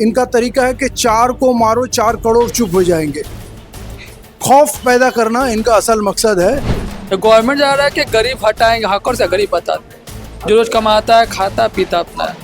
इनका तरीका है कि 4 को मारो 4 करोड़ चुप हो जाएंगे। खौफ पैदा करना इनका असल मकसद है। तो गवर्नमेंट जा रहा है कि गरीब हटाएंगे, हकर से गरीब बताते हैं। जो रोज कमाता है खाता पीता अपना है,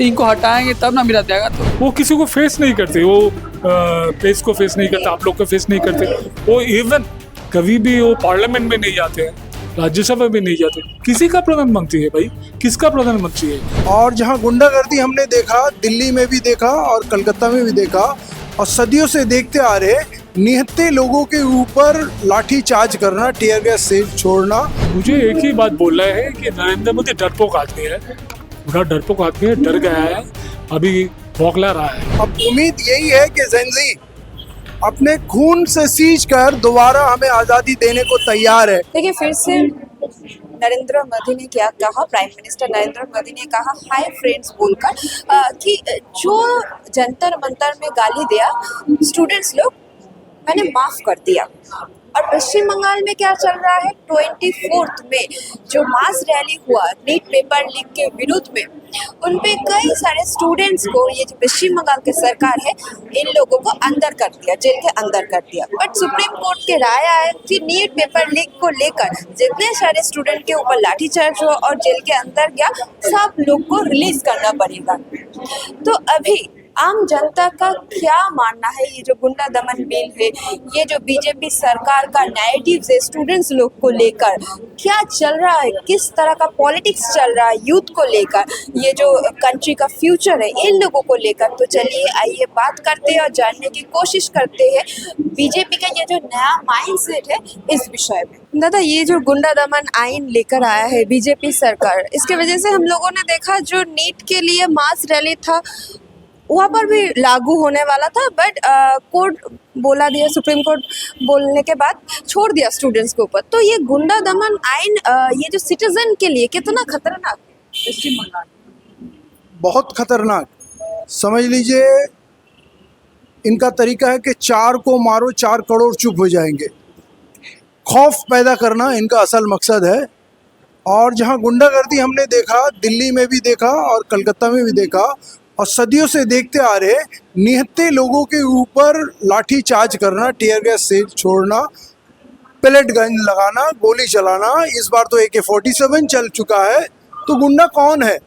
इनको हटाएंगे तब ना मिला जाएगा। तो वो किसी को फेस नहीं करते, वो प्रेस को फेस नहीं करते, आप लोग को फेस नहीं करते। वो इवन कभी भी वो पार्लियामेंट में नहीं जाते हैं, राज्यसभा में नहीं जाते। किसी का प्रधानमंत्री है भाई, किसका प्रधानमंत्री है? और जहां गुंडागर्दी हमने देखा, दिल्ली में भी देखा और कलकत्ता में भी देखा, और सदियों से देखते आ रहे, निहत्थे लोगों के ऊपर लाठी चार्ज करना, टीयर गैस से छोड़ना। मुझे एक ही बात बोलना है कि नरेंद्र मोदी डरपोक आदमी है, बड़ा डरपोक आदमी है, डर गया है, अभी बौखला रहा है। अब उम्मीद यही है कि जेनजी अपने खून से सींच कर दोबारा हमें आज़ादी देने को तैयार है। देखिए, फिर से नरेंद्र मोदी ने क्या कहा, प्राइम मिनिस्टर नरेंद्र मोदी ने कहा हाय फ्रेंड्स बोलकर कि जो जंतर मंतर में गाली दिया स्टूडेंट्स लोग, मैंने माफ कर दिया। और पश्चिम बंगाल में क्या चल रहा है, 24 में जो मास रैली हुआ नीट पेपर लीक के विरुद्ध में, उनपे कई सारे स्टूडेंट्स को, ये जो पश्चिम बंगाल की सरकार है, इन लोगों को अंदर कर दिया, जेल के अंदर कर दिया। बट सुप्रीम कोर्ट के राय आए कि नीट पेपर लीक को लेकर जितने सारे स्टूडेंट के ऊपर लाठीचार्ज हुआ और जेल के अंदर गया, सब लोग को रिलीज करना पड़ेगा। तो अभी आम जनता का क्या मानना है, ये जो गुंडा दमन बिल है, ये जो बीजेपी सरकार का नैरेटिव है स्टूडेंट्स लोग को लेकर, क्या चल रहा है, किस तरह का पॉलिटिक्स चल रहा है यूथ को लेकर, ये जो कंट्री का फ्यूचर है इन लोगों को लेकर। तो चलिए आइए बात करते हैं और जानने की कोशिश करते हैं बीजेपी का ये जो नया माइंडसेट है इस विषय में। दादा, ये जो गुंडा दमन आइन लेकर आया है बीजेपी सरकार, इसके वजह से हम लोगों ने देखा जो नीट के लिए मास रैली था वहाँ पर भी लागू होने वाला था, बट कोर्ट बोला दिया, सुप्रीम कोर्ट बोलने के बाद छोड़ दिया स्टूडेंट्स के ऊपर। तो ये गुंडा दमन आइन ये जो सिटीजन के लिए कितना खतरनाक है पश्चिम बंगाल? बहुत खतरनाक। समझ लीजिए, इनका तरीका है कि 4 को मारो 4 करोड़ चुप हो जाएंगे। खौफ पैदा करना इनका असल मकसद है। और जहां गुंडागर्दी हमने देखा, दिल्ली में भी देखा और कलकत्ता में भी देखा, और सदियों से देखते आ रहे, निहत्थे लोगों के ऊपर लाठी चार्ज करना, टीयर गैस से छोड़ना, पेलेट गन लगाना, गोली चलाना। इस बार तो AK-47 चल चुका है। तो गुंडा कौन है?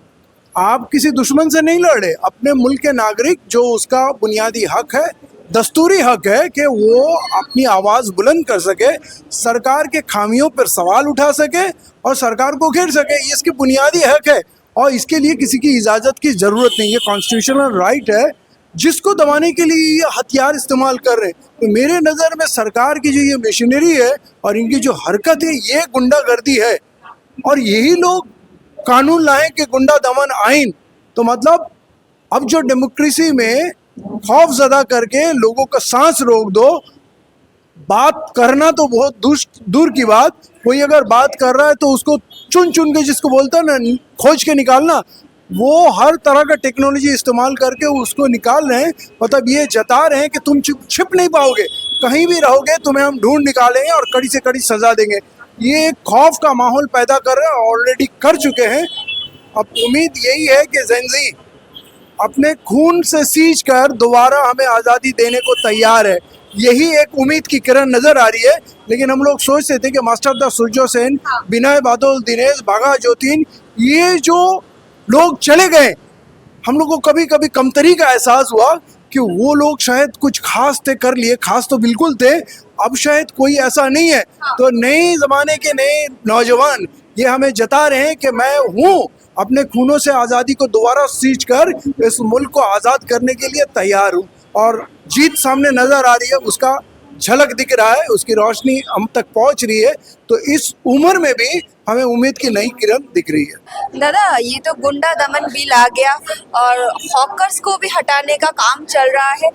आप किसी दुश्मन से नहीं लड़े, अपने मुल्क के नागरिक, जो उसका बुनियादी हक है, दस्तूरी हक है कि वो अपनी आवाज़ बुलंद कर सके, सरकार के खामियों पर सवाल उठा सके और सरकार को घेर सके। ये इसकी बुनियादी हक है और इसके लिए किसी की इजाज़त की ज़रूरत नहीं है। कॉन्स्टिट्यूशनल राइट है। जिसको दबाने के लिए ये हथियार इस्तेमाल कर रहे हैं, तो मेरे नज़र में सरकार की जो ये मशीनरी है और इनकी जो हरकत है, ये गुंडागर्दी है। और यही लोग कानून लाए कि गुंडा दमन आइन। तो मतलब अब जो डेमोक्रेसी में खौफ ज़दा करके लोगों का सांस रोक दो, बात करना तो बहुत दूर की बात, कोई अगर बात कर रहा है तो उसको चुन चुन के, जिसको बोलता है ना, खोज के निकालना, वो हर तरह का टेक्नोलॉजी इस्तेमाल करके उसको निकाल रहे हैं। मतलब ये जता रहे हैं कि तुम छिप नहीं पाओगे, कहीं भी रहोगे तुम्हें हम ढूंढ निकालेंगे और कड़ी से कड़ी सजा देंगे। ये एक खौफ का माहौल पैदा कर रहे हैं, ऑलरेडी कर चुके हैं। अब उम्मीद यही है कि जेनजी अपने खून से सींच कर दोबारा हमें आज़ादी देने को तैयार है। यही एक उम्मीद की किरण नजर आ रही है। लेकिन हम लोग सोचते थे कि मास्टर दा सुरजो सेन, विनय बादल, दिनेश बाघा ज्योतिन, ये जो लोग चले गए, हम लोग को कभी कभी कमतरी का एहसास हुआ कि वो लोग शायद कुछ खास थे, कर लिए, खास तो बिल्कुल थे, अब शायद कोई ऐसा नहीं है। तो नए ज़माने के नए नौजवान ये हमें जता रहे हैं कि मैं हूँ, अपने खूनों से आज़ादी को दोबारा सींच कर इस मुल्क को आज़ाद करने के लिए तैयार हूँ। और जीत सामने नज़र आ रही है, उसका झलक दिख रहा है, उसकी रोशनी हम तक पहुँच रही है। तो इस उम्र में भी हमें उम्मीद की नई किरण दिख रही है। दादा, ये तो गुंडा दमन बिल आ गया और हॉकर्स को भी हटाने का काम चल रहा है।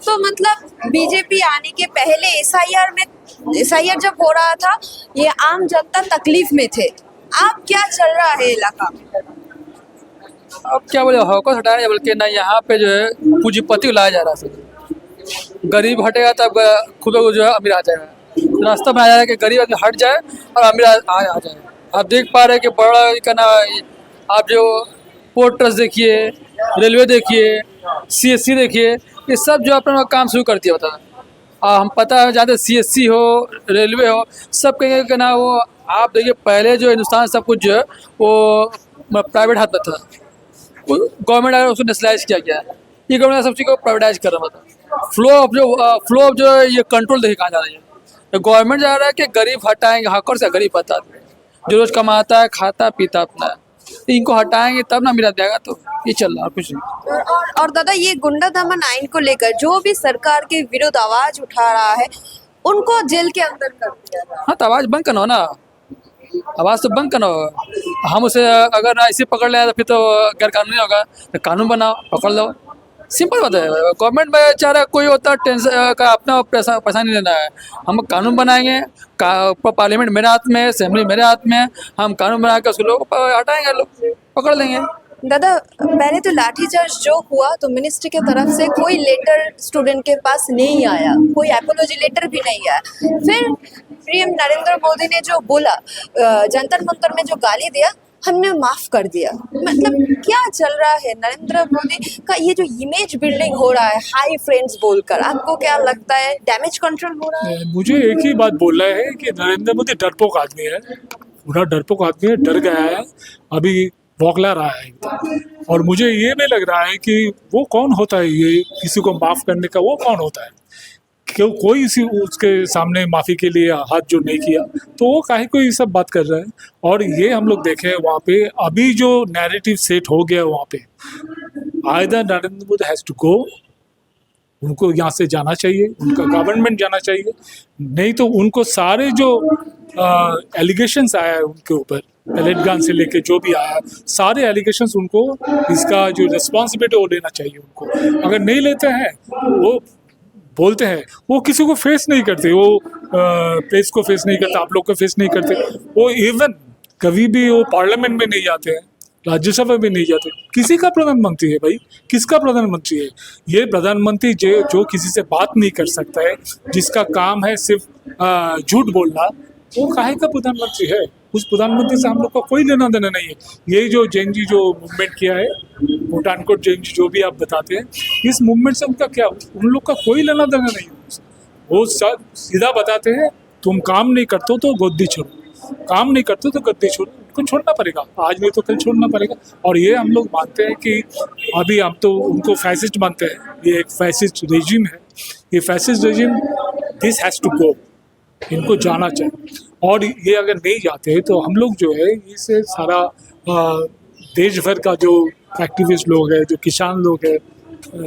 तो मतलब बीजेपी आने के पहले एसआईआर जब हो रहा था, ये आम जनता तकलीफ में थे। अब क्या चल रहा है इलाका में? अब क्या बोले, हॉकर हटाने बल्कि ना, यहाँ पे जो है पूंजीपति को लाया जा रहा है। गरीब हटेगा तब खुद जो है अमीर आ जाएगा। रास्ता में आ जाएगा कि गरीब आदमी हट जाए और अमीर आ जाए। आप देख पा रहे हैं कि बड़ा का ना, आप जो पोर्ट ट्रस्ट देखिए, रेलवे देखिए, CSC देखिए, ये सब जो अपना काम शुरू कर दिया होता है। हम पता है जहाँ CSC हो, रेलवे हो, सब कहेंगे कि ना वो आप देखिए पहले जो हिंदुस्तान सब कुछ जो है वो प्राइवेट हाथ में था। गवर्नमेंट आया उसको नेशनलाइज किया गया है। ये गवर्नमेंट सब चीज़ को प्राइवेटाइज कर रहा था। फ्लो ऑफ जो ये कंट्रोल देखिए कहाँ जा रही है। तो गवर्नमेंट जा रहा है कि गरीब हटाएंगे, हकर से गरीब बता दें, जो रोज कमाता है खाता पीता अपना है, इनको हटाएंगे तब ना मिला जाएगा। तो ये चल रहा है कुछ नहीं। और दादा ये गुंडा दमन आइन को लेकर जो भी सरकार के विरुद्ध आवाज उठा रहा है उनको जेल के अंदर कर दिया रहा है। हाँ तो आवाज़ बंद करना हो ना, आवाज़ तो बंद करना होगा। हम उसे अगर ऐसे पकड़ लें तो फिर तो गैर कानूनी होगा। तो कानून बनाओ, पकड़ लो, सिंपल बात है। गवर्नमेंट में चाह कोई होता टेंशन का अपना पैसा नहीं लेना है। हम कानून बनाएंगे, पार्लियामेंट मेरे हाथ में, असेंबली मेरे हाथ में, हम कानून बना के उसको लोग हटाएंगे, लोग पकड़ लेंगे। दादा पहले तो लाठीचार्ज जो हुआ तो मिनिस्ट्री के तरफ से कोई लेटर स्टूडेंट के पास नहीं आया, कोई एपोलॉजी लेटर भी नहीं आया। फिर पीएम नरेंद्र मोदी ने जो बोला, जंतर मंतर में जो गाली दिया, हमने माफ कर दिया। मतलब क्या चल रहा है नरेंद्र मोदी का ये जो इमेज बिल्डिंग हो रहा है हाई फ्रेंड्स बोलकर, आपको क्या लगता है डैमेज कंट्रोल हो रहा है? मुझे एक ही बात बोलना है कि नरेंद्र मोदी डरपोक आदमी है, पूरा डरपोक आदमी है, डर गया है, अभी बौखला रहा है एकदम। और मुझे ये भी लग रहा है कि वो कौन होता है, ये किसी को माफ़ करने का वो कौन होता है? क्यों कोई इसी उसके सामने माफ़ी के लिए हाथ जो नहीं किया, तो वो काहे को ये सब बात कर रहा है। और ये हम लोग देखें वहाँ पे अभी जो नैरेटिव सेट हो गया वहाँ पे, either Narendra Modi has to go, उनको यहाँ से जाना चाहिए, उनका गवर्नमेंट जाना चाहिए, नहीं तो उनको सारे जो एलिगेशंस आया है उनके ऊपर, पहलगाम से लेके जो भी आया, सारे एलिगेशंस उनको इसका जो रिस्पॉन्सिबिलिटी वो लेना चाहिए उनको। अगर नहीं लेते हैं, वो बोलते हैं, वो किसी को फेस नहीं करते, वो प्रेस को फेस नहीं करते, आप लोग को फेस नहीं करते, वो इवन कभी भी वो पार्लियामेंट में नहीं जाते हैं, राज्यसभा में नहीं जाते। किसी का प्रधानमंत्री है भाई, किसका प्रधानमंत्री है ये? प्रधानमंत्री जो किसी से बात नहीं कर सकता है, जिसका काम है सिर्फ झूठ बोलना, वो काहे का प्रधानमंत्री है? उस प्रधानमंत्री से हम लोग का कोई लेना देना नहीं है। ये जो जैन जी जो मूवमेंट किया है, भूटानकोट जैन जी जो भी आप बताते हैं, इस मूवमेंट से उनका क्या, उन लोग का कोई लेना देना नहीं है। वो सीधा बताते हैं, तुम काम नहीं करते हो तो गद्दी छोड़ो, काम नहीं करते तो गद्दी छोड़ो, उनको छोड़ना पड़ेगा, आज नहीं तो कल छोड़ना पड़ेगा। और ये हम लोग मानते हैं कि अभी हम तो उनको फैसिस्ट मानते हैं, ये एक फैसिस्ट रेजिम है, ये fascist regime this has to go, इनको जाना चाहिए। और ये अगर नहीं जाते तो हम लोग जो है इससे सारा देश भर का जो एक्टिविस्ट लोग हैं, जो किसान लोग हैं,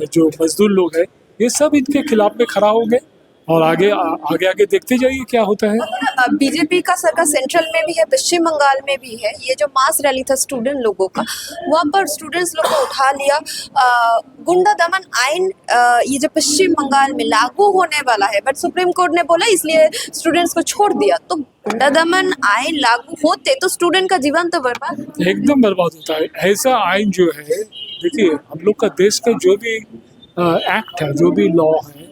जो मजदूर लोग हैं, ये सब इनके खिलाफ में खड़ा होंगे। और आगे आगे आगे देखते जाइए क्या होता है। बीजेपी का सरकार सेंट्रल में भी है, पश्चिम बंगाल में भी है। ये जो मास रैली था स्टूडेंट लोगों का, वहाँ पर स्टूडेंट्स लोग को उठा लिया। गुंडा दमन आइन ये जो पश्चिम बंगाल में लागू होने वाला है, बट सुप्रीम कोर्ट ने बोला इसलिए स्टूडेंट्स को छोड़ दिया। तो गुंडा दमन आइन लागू होते तो स्टूडेंट का जीवन तो बर्बाद, एकदम बर्बाद होता है। ऐसा आइन जो है, देखिए हम लोग का देश का जो भी एक्ट है, जो भी लॉ है,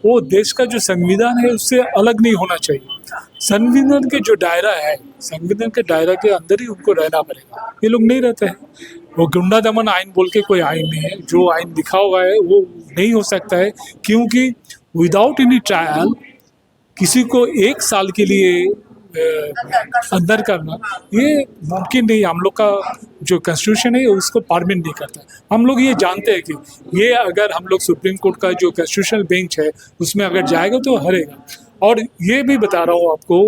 वो देश का जो संविधान है उससे अलग नहीं होना चाहिए। संविधान के जो दायरा है, संविधान के दायरा के अंदर ही उनको रहना पड़ेगा। ये लोग नहीं रहते हैं। वो गुंडा दमन आइन बोल के कोई आइन नहीं है, जो आइन लिखा हुआ है वो नहीं हो सकता है, क्योंकि विदाउट एनी ट्रायल किसी को 1 साल के लिए अंदर करना ये मुमकिन नहीं। हम लोग का जो कॉन्स्टिट्यूशन है उसको परमिट नहीं करता। हम लोग ये जानते हैं कि ये अगर हम लोग सुप्रीम कोर्ट का जो कॉन्स्टिट्यूशनल बेंच है उसमें अगर जाएगा तो हारेगा। और ये भी बता रहा हूँ आपको,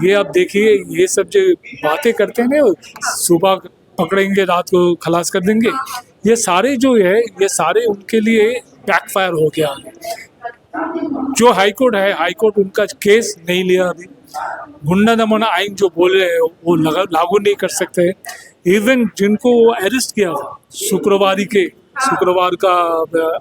ये आप देखिए, ये सब जो बातें करते हैं ना, सुबह पकड़ेंगे रात को खलास कर देंगे, ये सारे जो है ये सारे उनके लिए बैकफायर हो गया। जो हाईकोर्ट है, हाईकोर्ट उनका केस नहीं लिया अभी। गुंडा दमन आइन जो बोल रहे हैं वो लागू नहीं कर सकते। इवन जिनको अरेस्ट किया था शुक्रवार का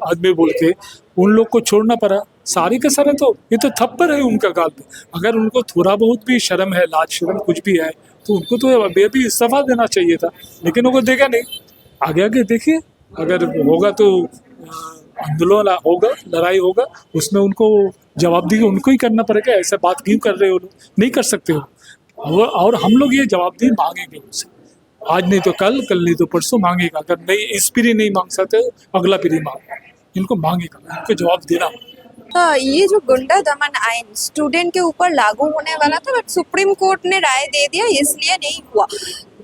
आदमी बोल के, उन लोग को छोड़ना पड़ा। सारी का सारा तो ये तो थप्पड़ है उनका गाल पे। अगर उनको थोड़ा बहुत भी शर्म है, लाज शर्म कुछ भी है, तो उनको तो अभी इस्तीफा देना चाहिए था, लेकिन उनको देखा नहीं। आगे आगे देखिए, अगर होगा तो आंदोलन होगा, लड़ाई होगा, उसमें उनको जवाबदेही उनको ही करना पड़ेगा। ऐसा बात क्यों कर रहे हो लोग? नहीं कर सकते हो। और हम लोग ये जवाबदेही मांगेंगे उनसे। आज नहीं तो कल, कल नहीं तो परसों मांगेगा। अगर नहीं इस पीढ़ी नहीं मांग सकते, अगला पीढ़ी मांगेगा। इनको मांगेगा, इनको जवाब देना। ये जो गुंडा दमन आइन स्टूडेंट के ऊपर लागू होने वाला था, बट सुप्रीम कोर्ट ने राय दे दिया, इसलिए नहीं हुआ।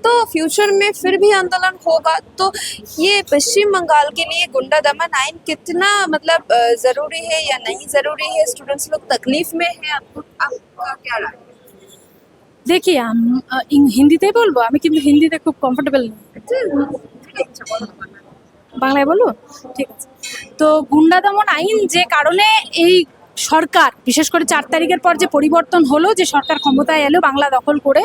तो फ्यूचर में फिर भी आंदोलन होगा, तो ये पश्चिम बंगाल के लिए गुंडा दमन आइन कितना मतलब जरूरी है या नहीं जरूरी है? स्टूडेंट्स लोग तकलीफ में है, आपका क्या राय? দেখি হিন্দিতেই বলবো, আমি কিন্তু হিন্দিতে খুব কমফোর্টেবল নই। বাংলায় বলবো, ঠিক আছে। তো গুন্ডা দমন আইন যে কারণে এই সরকার, বিশেষ করে 4 তারিখের পর যে পরিবর্তন হলো, যে সরকার ক্ষমতায় এলো বাংলা দখল করে,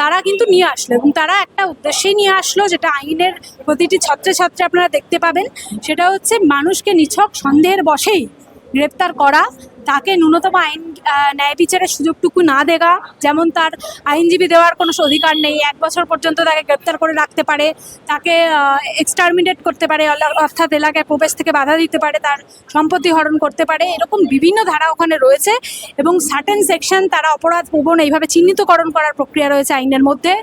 তারা কিন্তু নিয়ে আসলো এবং তারা একটা উদ্দেশ্যেই নিয়ে আসলো, যেটা আইনের প্রতিটি ছত্রে ছত্রে আপনারা দেখতে পাবেন। সেটা হচ্ছে মানুষকে নিছক সন্দেহের বশেই গ্রেপ্তার করা, তাকে ন্যূনতম আইন ন্যায় বিচারের সুযোগটুকু না দেওয়া। যেমন তার আইনজীবী দেওয়ার কোনো অধিকার নেই, 1 বছর পর্যন্ত তাকে গ্রেপ্তার করে রাখতে পারে, তাকে এক্সটারমিনেট করতে পারে, অর্থাৎ এলাকায় প্রবেশ থেকে বাধা দিতে পারে, তার সম্পত্তি হরণ করতে পারে। এরকম বিভিন্ন ধারা ওখানে রয়েছে এবং সার্টেন সেকশন তারা অপরাধ প্রবণ এইভাবে চিহ্নিতকরণ করার প্রক্রিয়া রয়েছে আইনের মধ্যে।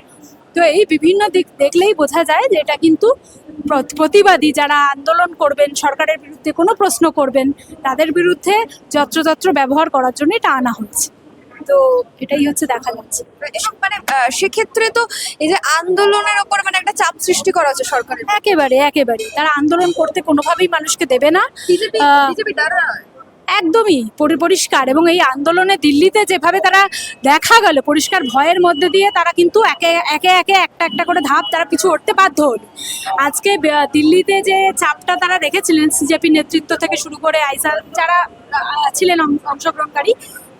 তো এই বিভিন্ন দিক দেখলেই বোঝা যায় যে এটা কিন্তু প্রতিবাদী যারা আন্দোলন করবেন, সরকারের বিরুদ্ধে কোনো প্রশ্ন করবেন, তাদের বিরুদ্ধে যত্রতত্র ব্যবহার করার জন্য এটা আনা হচ্ছে। তো এটাই হচ্ছে দেখা যাচ্ছে। এবং মানে সেক্ষেত্রে তো এই যে আন্দোলনের ওপর মানে একটা চাপ সৃষ্টি করা হচ্ছে সরকারের। একেবারে একেবারে তারা আন্দোলন করতে কোনোভাবেই মানুষকে দেবে না। বিজেপি দ্বারা একদমই পরিষ্কার। এবং এই আন্দোলনে দিল্লিতে যেভাবে তারা দেখা গেল, পরিষ্কার ভয়ের মধ্যে দিয়ে তারা কিন্তু একে একে একটা একটা করে ধাপ তারা পিছু উঠতে বাধ্য হল। আজকে দিল্লিতে যে চাপটা তারা রেখেছিলেন, সিজেপি নেতৃত্ব থেকে শুরু করে আইসা যারা ছিলেন অংশগ্রহণকারী,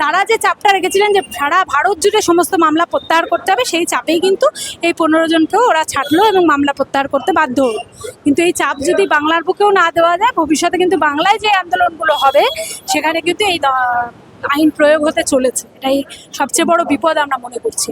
তারা যে চাপটা রেখেছিলেন যে সারা ভারত জুড়ে সমস্ত মামলা প্রত্যাহার করতে হবে, সেই চাপেই কিন্তু এই 15 জনকেও ওরা ছাড়লো এবং মামলা প্রত্যাহার করতে বাধ্য হল। কিন্তু এই চাপ যদি বাংলার বুকেও না দেওয়া যায়, ভবিষ্যতে কিন্তু বাংলায় যে আন্দোলনগুলো হবে সেখানে কিন্তু এই আইন প্রয়োগ হতে চলেছে। এটাই সবচেয়ে বড় বিপদ আমরা মনে করছি।